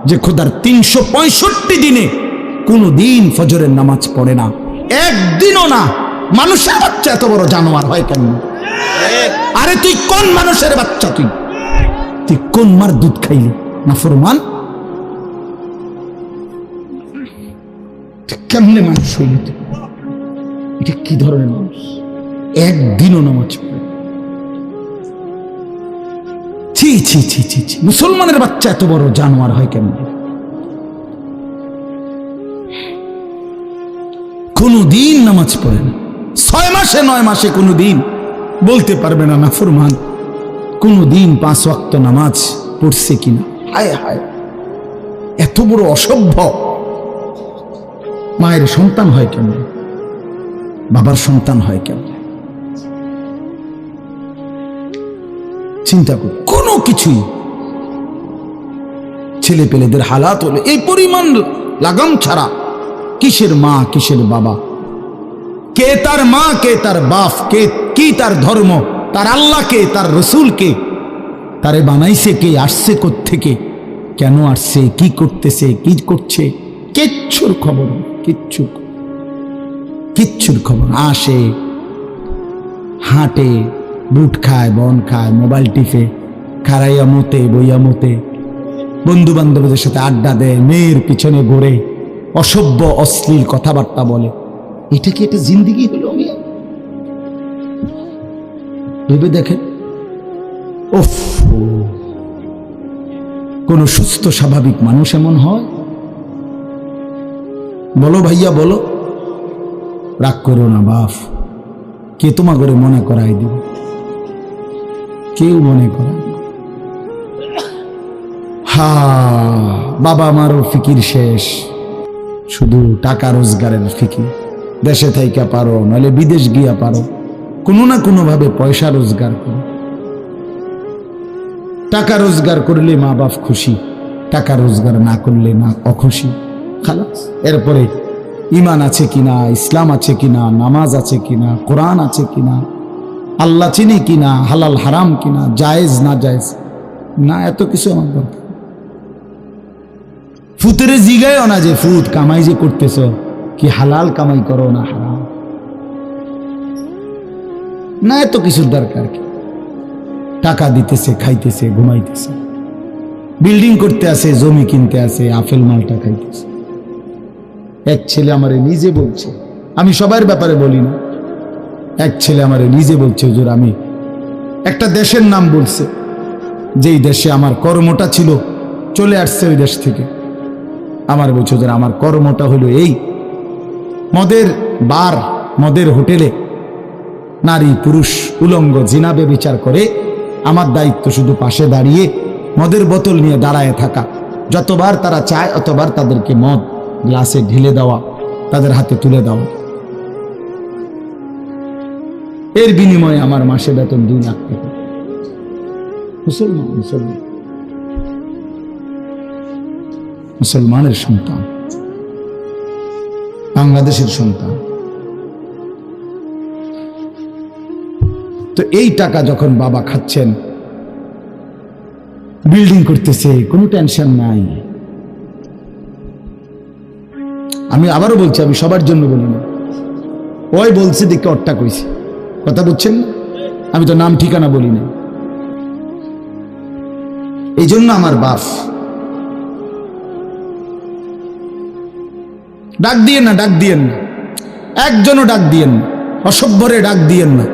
যে খোদার 365 দিনে কোনো দিন ফজরের নামাজ পড়ে না, একদিনও না। মানুষের বাচ্চা এত বড় জানোয়ার হয় কেন? আরে তুই কোন মানুষের বাচ্চা? তুই কোন মার দুধ খাইলি? নাফরমান। কেমনে মানুষ হইলি তুই? এটা কি ধরনের মানুষ? একদিনও নামাজ পড়ে? ছি ছি ছি ছি ছি। মুসলমানের বাচ্চা এত বড় জানোয়ার হয় কেন? কোনদিন নামাজ পড়ে না, 6 মাসে 9 মাসে কোনদিন বলতে পারবে না নাফরমান কোনদিন 5 ওয়াক্ত নামাজ পড়ছে কিনা। হায় হায়, এত বড় অসভ্য। মায়ের সন্তান হয় কেন? বাবার সন্তান হয় কেন? চিন্তা কর। কোনো কিছুই ছেলে পেলেদের হালাত হলে এই পরিমাণ লাগাম ছাড়া কিসের মা কিসের বাবা, কে তার মা কে তার বাপ, কে কি তার ধর্ম, তার আল্লাহ কে, তার রসুল কে, তারে বানাইছে কে, আসছে কোত্থেকে, কেন আসছে, কি করতেছে, কি করছে, কিচ্ছুর খবর, কিচ্ছুর খবর। আসে, হাঁটে, বুট খায়, বন খায়, মোবাইল টিপে, খারাইয়া মতে, বইয়া মতে, বন্ধু বান্ধবদের সাথে আড্ডা দেয়, মেয়ের পিছনে ঘুরে, অসভ্য অশ্লীল কথাবার্তা বলে। এটা কি এটা জিন্দিগি হলো? ভেবে দেখেন। ওফ, কোন সুস্থ স্বাভাবিক মানুষ এমন হয়? বলো ভাইয়া, বলো। রাগ করো না বাপ, কে তোমার করে মনে করাই দিব? কেউ মনে করাই। হা, বাবা আমারও ফিকির শেষ, শুধু টাকা রোজগারের ফিকির। দেশে থাইকা পারো, নাহলে বিদেশ গিয়া পারো, কোনো না কোনো ভাবে পয়সা রোজগার করো। টাকা রোজগার করলে মা বাপ খুশি, টাকা রোজগার না করলে না অখুশি। খালাস। এরপরে ইমান আছে কিনা, ইসলাম আছে কিনা, নামাজ আছে কিনা, কোরআন আছে কিনা, আল্লাহ চিনি কিনা, হালাল হারাম কিনা, জায়েজ না জায়েজ না, এত কিছু আমার দরকার। ফুতের জিগায়ও না যে ফুত কামাই যে করতেছ, কি হালাল কামাই করো না হারাম, না এত কিছুর দরকার কি? টাকা দিতেছে, খাইতেছে, ঘুমাইতেছে, বিল্ডিং করতে আসে, জমি কিনতে আসে, আপেল মালটা খাইতেছে। এক ছেলে আমারে নিজে বলছে, আমি সবার ব্যাপারে বলি না, এক ছেলে আমারে নিজে বলছে, হুজুর আমি একটা দেশের নাম বলছে, যেই দেশে আমার কর্মটা ছিল, চলে আসছে ওই দেশ থেকে। আমার বলছে, হুজুর আমার কর্মটা হলো এই, মদের বার, মদের হোটেলে নারী পুরুষ উলঙ্গ জিনা বেবিচার করে, আমার দায়িত্ব শুধু পাশে দাঁড়িয়ে মদের বোতল নিয়ে দাঁড়ায় থাকা, যতবার তারা চায় অতবার তাদেরকে মদ গ্লাসে ঢেলে দেওয়া, তাদের হাতে তুলে দেওয়া। এর বিনিময়ে আমার মাসে বেতন 2 লাখ টাকা। মুসলমান, মুসলমান, মুসলমানের সন্তান, বাংলাদেশের সন্তান। তো এই টাকা যখন বাবা খাচ্ছেন, বিল্ডিং করতেছে, কোনো টেনশন নাই। আমি আবারও বলছি, আমি সবার জন্য বলি না, ওই বলছে দেখে অট্টা কইছি, কথা বুঝছেন? আমি তো নাম ঠিকানা বলি না। এই জন্য আমার বাপ, ডাক দিয়েন না, ডাক দিয়েন না, একজনও ডাক দিয়েন না, অসভ্যরে ডাক দিয়েন না।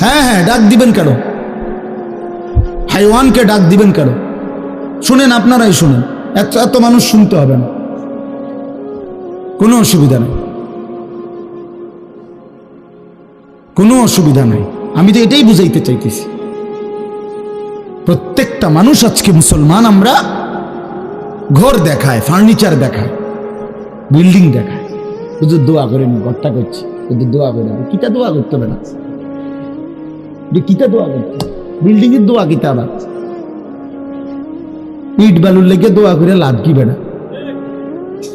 হ্যাঁ হ্যাঁ, ডাক দিবেন কেন? হাইওয়ানকে ডাক দিবেন কেন? শুনেন, আপনারাই শুনেন, এত মানুষ শুনতে হবে না, কোনো অসুবিধা নেই, কোনো অসুবিধা নাই। আমি তো এটাই বুঝাইতে চাইতেছি, প্রত্যেকটা মানুষ আজকে মুসলমান। আমরা ঘর দেখায়, ফার্নিচার দেখায়, বিল্ডিং দেখায়, শুধু দোয়া করেন, ঘরটা করছি, শুধু দোয়া করে। কিতা দোয়া করতে হবে না, কিতা দোয়া করতে, বিল্ডিং এর দোয়া কিতা, আবার ইট বালুর লেগে দোয়া করে লাভ কি বেড়া?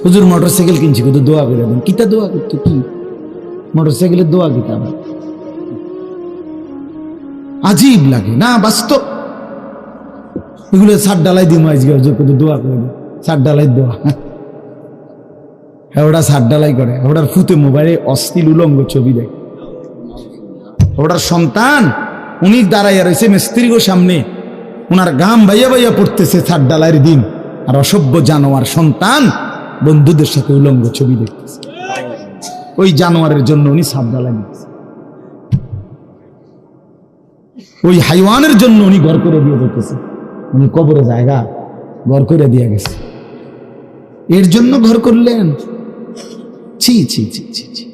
হুজুর মোটরসাইকেল কিনছি, শুধু দোয়া করে দেন, কিতা দোয়া করতে, কি মোটরসাইকেলের দোয়া কিতা? আবার আজীব লাগে না? বাস্তব এগুলো ছাদ ডালাই দিই আজকে দোয়া করে দিই, ছাদ ডালাই দোয়া। হ্যাঁ, ওটা ছাদ ডালাই করে, ওটার ফুতে মোবাইলে অশ্লীল উলঙ্গ ছবি দেয়। ওটার সন্তান উনি দাঁড়াইয়া রয়েছে মিস্ত্রির সামনে, ওনার ঘাম ভাইয়া ভাইয়া পড়তেছে ছাদ ডালাইয়ের দিন, আর অসভ্য জানোয়ার সন্তান বন্ধুদের সাথে উলঙ্গ ছবি দেখতেছে। ওই জানোয়ারের জন্য উনি ছাদ ডালাই নিতেছে, ওই হাইওয়ানের জন্য উনি ঘর করে দিয়ে দেখতেছে। উনি কবরে জায়গা ঘর করে দিয়ে গেছে, এর জন্য ঘর করলেন? ছি ছি ছি ছি ছি।